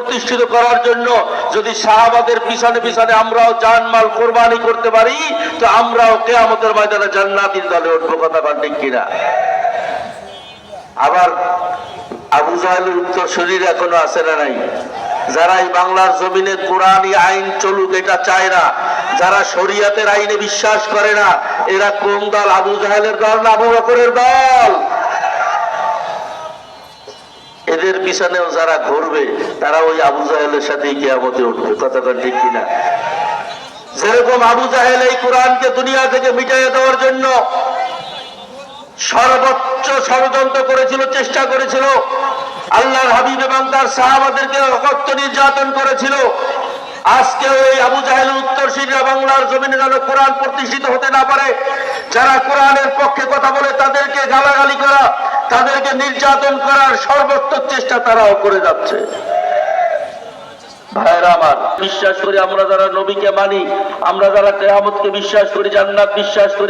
প্রতিষ্ঠিত করার জন্য যদি সাহাবাদের পিছনে পিছনে আমরাও জানমাল কোরবানি করতে পারি, তো আমরাও কিয়ামতের ময়দানে জান্নাতীর দলে উঠবো। কথা বলেন ঠিক কিনা? আবার আবু জাহেলের উত্তরসূরিরা এখনো আছে না নাই? যারা এই বাংলার জমিনে কোরআনী আইন চলুক এটা চায় না, যারা শরিয়াতের আইনে বিশ্বাস করে না, এরা কোন দল? আবু জাহেলের দল না আবু বকরের দল? এদের পিছনেও যারা ঘুরবে তারা ওই আবু জাহেলের সাথেই কিয়ামতে উঠবে। কথাটা ঠিক কিনা? যেরকম আবু জাহেল এই কোরআনকে দুনিয়া থেকে মিটাইয়ে দেওয়ার জন্য সর্বোচ্চ ষড়যন্ত্র করেছিল, চেষ্টা করেছিল, আল্লাহর হাবিব এবং তার সাহাবাদেরকে অকথ্য নির্যাতন করেছিল, আজকে ওই আবু জাহেলের উত্তরসূরিরা বাংলার জমিনে যেন কোরআন প্রতিষ্ঠিত হতে না পারে, যারা কোরআনের পক্ষে কথা বলে তাদেরকে গালাগালি করা, তাদেরকে নির্যাতন করার সর্বোত্তম চেষ্টা তারাও করে যাচ্ছে। ভাইরা আমার, বিশ্বাস করি আমরা যারা নবীকে মানি, আমরা যারা কিয়ামতকে বিশ্বাস করি, জান্নাত বিশ্বাস করি,